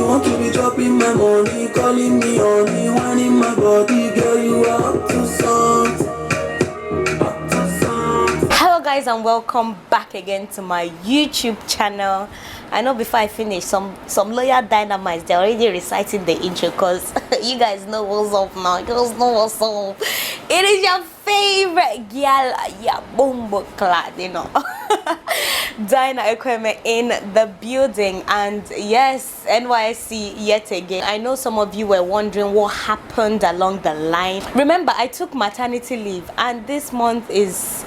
You want to be dropping my money, calling me honey, whining my body, girl, you are up to something. Hello guys, and welcome back again to my YouTube channel. I know before I finish, some loyal dynamites, they're already reciting the intro because you guys know what's up now. You guys know what's up. It is your favorite girl, yeah, bombo clad, you know. Dyna Ekwueme in the building, and yes, NYC yet again. I know some of you were wondering what happened along the line. Remember, I took maternity leave, and this month is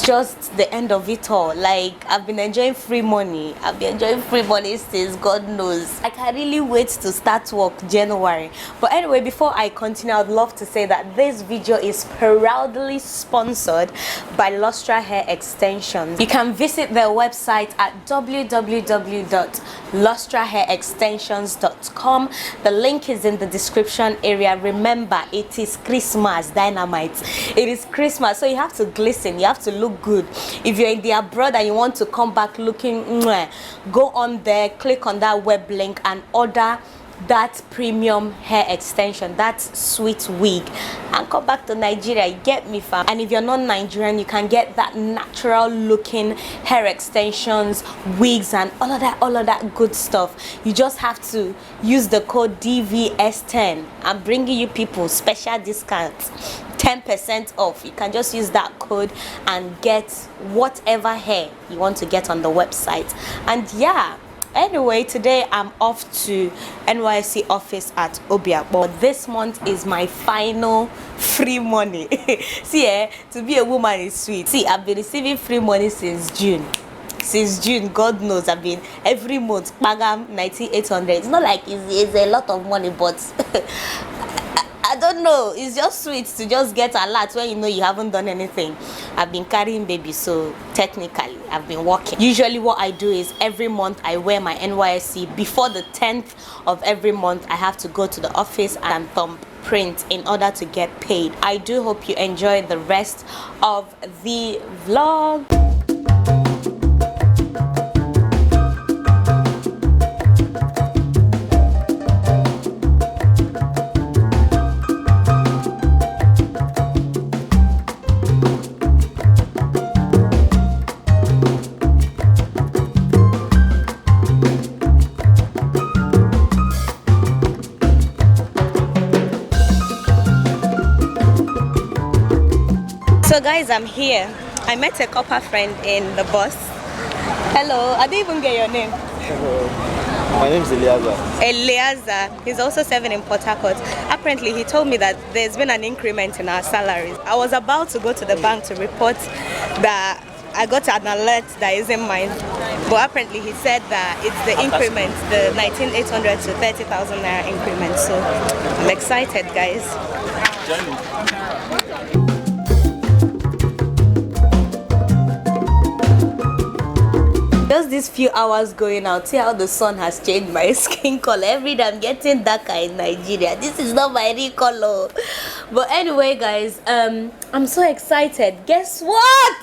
just the end of it all. Like, I've been enjoying free money. I've been enjoying free money since God knows. I can really wait to start work January. But anyway, before I continue, I'd love to say that this video is proudly sponsored by Lustra Hair Extensions. You can visit their website at www.lustrahairectensions.com. The link is in the description area. Remember, it is Christmas, dynamite. It is Christmas, so you have to glisten, you have to look good. If you're in the abroad and you want to come back looking mwah, go on there, click on that web link and order that premium hair extension, that sweet wig, and come back to Nigeria. You get me, fam? And if you're not Nigerian, you can get that natural looking hair extensions, wigs, and all of that good stuff. You just have to use the code DVS10. I'm bringing you people special discounts, 10% off. You can just use that code and get whatever hair you want to get on the website. And yeah, anyway, today I'm off to NYC office at Obiakpo. This month is my final free money. See, to be a woman is sweet. See, I've been receiving free money since June. God knows, I've been every month pagam 9800. It's not like it's a lot of money, but I don't know, it's just sweet to just get a lot when you know you haven't done anything. I've been carrying baby, so technically I've been working. Usually what I do is every month I wear my NYSC. Before the 10th of every month, I have to go to the office and thumbprint in order to get paid. I do hope you enjoy the rest of the vlog. So guys, I'm here. I met a copper friend in the bus. Hello, I didn't even get your name. Hello, my name is Eliaza. He's also serving in Port Harcourt. Apparently, he told me that there's been an increment in our salaries. I was about to go to the bank to report that I got an alert that isn't mine. But apparently, he said that it's the increment, the 19,800 to 30,000 naira increment. So I'm excited, guys. Just these few hours going out, see how the sun has changed my skin color. Every day I'm getting darker in Nigeria. This is not my real color. But anyway, guys, I'm so excited. Guess what,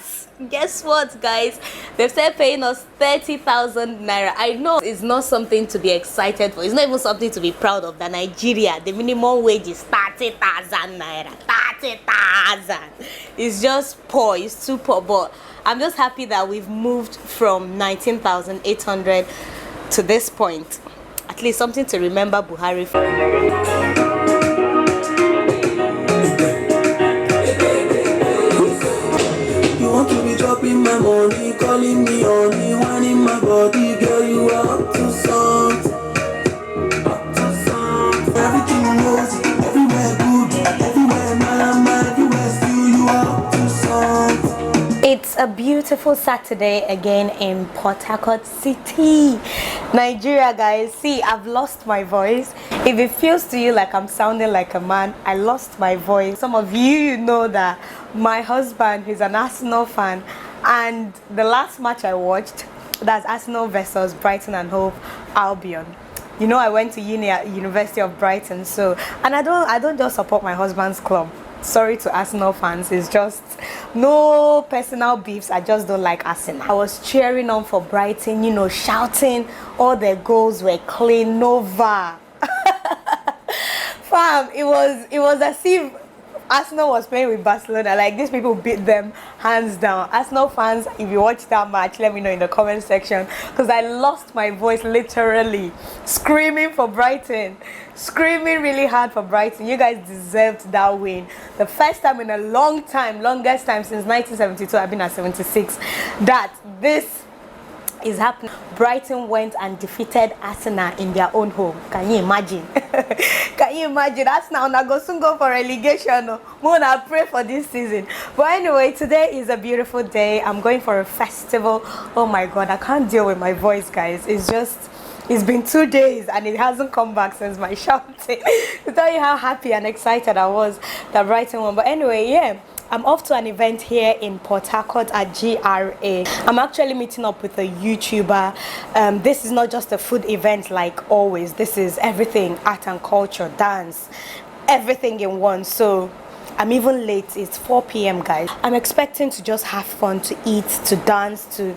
guys? They've started paying us 30,000 naira. I know it's not something to be excited for. It's not even something to be proud of. That Nigeria, the minimum wage is 30,000 naira. 30,000. It's just poor. It's too poor. But I'm just happy that we've moved from 19,800 to this point. At least something to remember Buhari for. You want to be dropping my money, calling me honey, whining my body, girl, you are up to something. Everything rosy, everywhere good, everywhere mama, everywhere still you are up to something. It's a beautiful Saturday again in Port Harcourt City, Nigeria, guys. See, I've lost my voice. If it feels to you like I'm sounding like a man, I lost my voice. Some of you know that my husband is an Arsenal fan, and the last match I watched, that's Arsenal versus Brighton and Hove Albion. You know, I went to uni at University of Brighton, so, and I don't just support my husband's club. Sorry to Arsenal fans, it's just No personal beefs. I just don't like Arsenal. I was cheering on for Brighton, you know, shouting. All their goals were clean, no VAR. Fam, it was as if Arsenal was playing with Barcelona. Like, these people beat them hands down. Arsenal fans, if you watch that match, let me know in the comment section, because I lost my voice literally screaming for Brighton, screaming really hard for Brighton. You guys deserved that win. The first time in a long time, longest time since 1972, I've been at 76, that this is happening. Brighton went and defeated Arsenal in their own home. Can you imagine? Can you imagine? Arsenal now go soon go for relegation. Mona pray for this season. But anyway, today is a beautiful day. I'm going for a festival. Oh my god, I can't deal with my voice, guys. It's been 2 days and it hasn't come back since my shouting. To tell you how happy and excited I was that Brighton won. But anyway, yeah, I'm off to an event here in Port Harcourt at GRA. I'm actually meeting up with a YouTuber. This is not just a food event like always. This is everything, art and culture, dance, everything in one. So I'm even late. It's 4 p.m. guys. I'm expecting to just have fun, to eat, to dance, to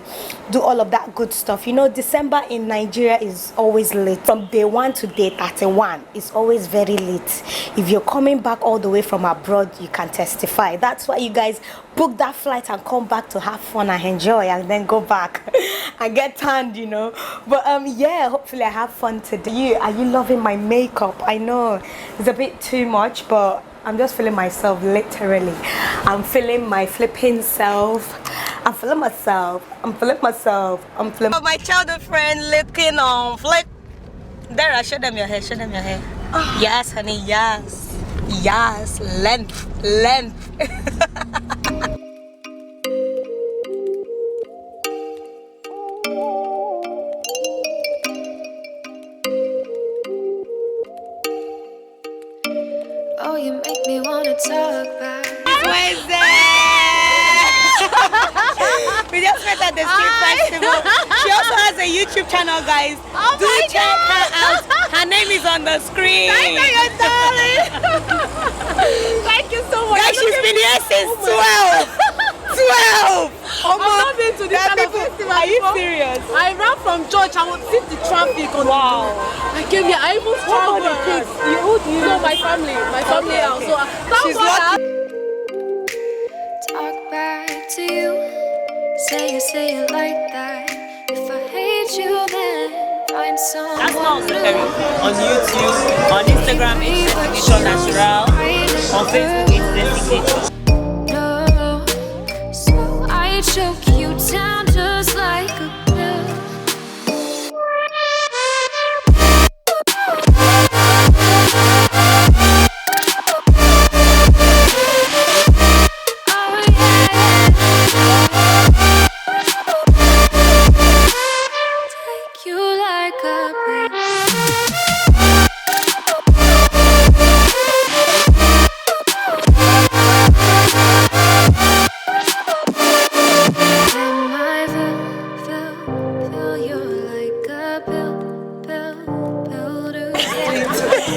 do all of that good stuff. You know, December in Nigeria is always late. From day 1 to day 31, it's always very late. If you're coming back all the way from abroad, you can testify. That's why you guys book that flight and come back to have fun and enjoy, and then go back and get tanned, you know. But yeah, hopefully I have fun today. Are you loving my makeup? I know it's a bit too much, but I'm just feeling myself, literally. I'm feeling my flipping self. I'm feeling myself. I'm feeling myself. I'm feeling my childhood friend looking on flip. Dara, show them your hair. Show them your hair. Oh. Yes, honey. Yes. Yes. Length. Length. Oh, you make me wanna talk back. We just met at the street festival. She also has a YouTube channel, guys. Oh, do check her out. Her name is on the screen. Thank you, darling. Thank you so much. Guys, she's been here since 12. I've not been to this kind of festival. Are you serious? I ran from church. I would sit the traffic on the road. I came here. I even traveled the kids. You know my family. My family Okay. also. She's lucky. Talk back to you. Say it like that. If I hate you, then find someone. That's not on YouTube, on Instagram, it's Destination Natural, on Facebook, it's Destination. No, so I choke you down just like a pill. Oh yeah. Take you like a pill.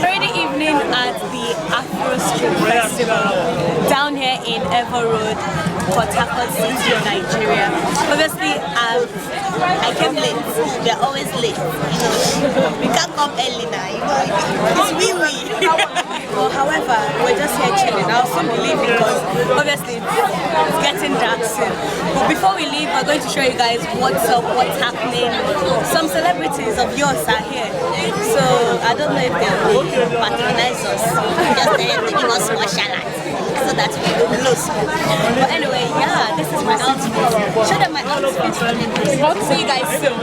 Friday evening at the Afro Street Festival down here in Ever Road, Port Harcourt City, Nigeria. Obviously, I came late. They're always late. You know, we can't come early now. You know, it's wee. Well, however, we're just here chilling. I'll soon be leaving because obviously it's getting dark soon. But before we leave, we're going to show you guys what's up, what's happening. Some celebrities of yours are here. So I don't know if they'll patronize us. Just to give us more shout so that we go close. But anyway, yeah, this is my outfit. Show them my outfit. I'll see you guys soon.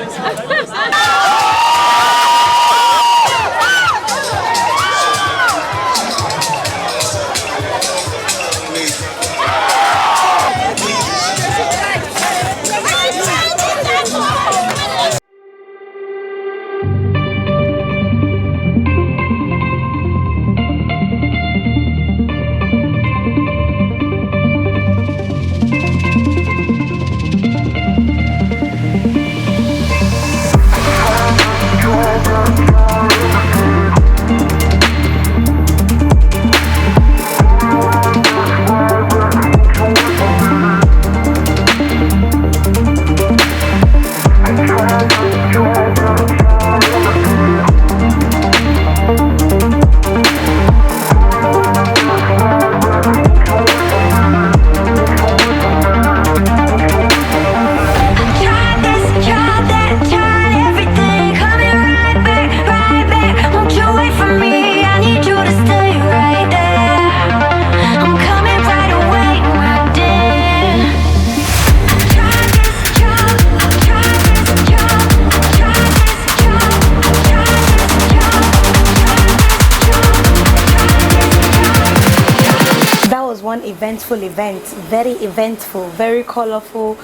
eventful event, very eventful, very colorful,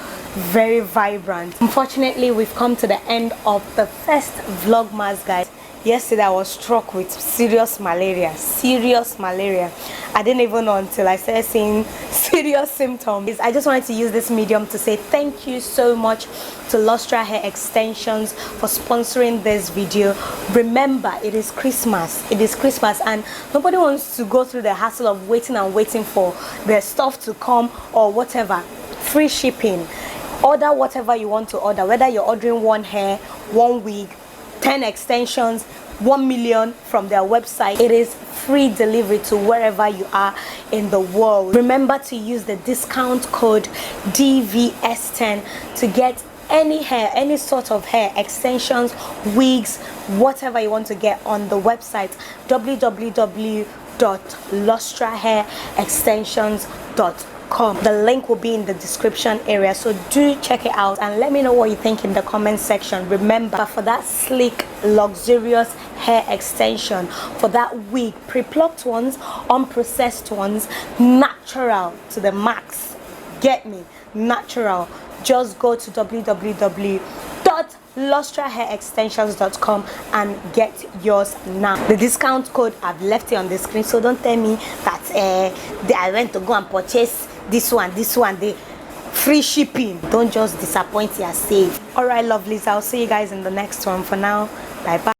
very vibrant. Unfortunately, we've come to the end of the first vlogmas, guys. Yesterday I was struck with serious malaria. I didn't even know until I started seeing serious symptoms. I just wanted to use this medium to say thank you so much to Lustra Hair Extensions for sponsoring this video. Remember, it is Christmas, and nobody wants to go through the hassle of waiting for their stuff to come or whatever. Free shipping. Order whatever you want to order, whether you're ordering one hair, one wig, 10 extensions, 1 million from their website. It is free delivery to wherever you are in the world. Remember to use the discount code DVS10 to get any hair, any sort of hair, extensions, wigs, whatever you want to get on the website www.lustrahairextensions.com. The link will be in the description area, so do check it out and let me know what you think in the comment section. Remember, for that sleek, luxurious hair extension, for that wig, pre-plucked ones, unprocessed ones, natural to the max, get me, natural, just go to www.lustrahairextensions.com and get yours now. The discount code, I've left it on the screen, so don't tell me that I went to go and purchase this one, the free shipping. Don't just disappoint yourself. All right, lovelies, I'll see you guys in the next one. For now, bye bye.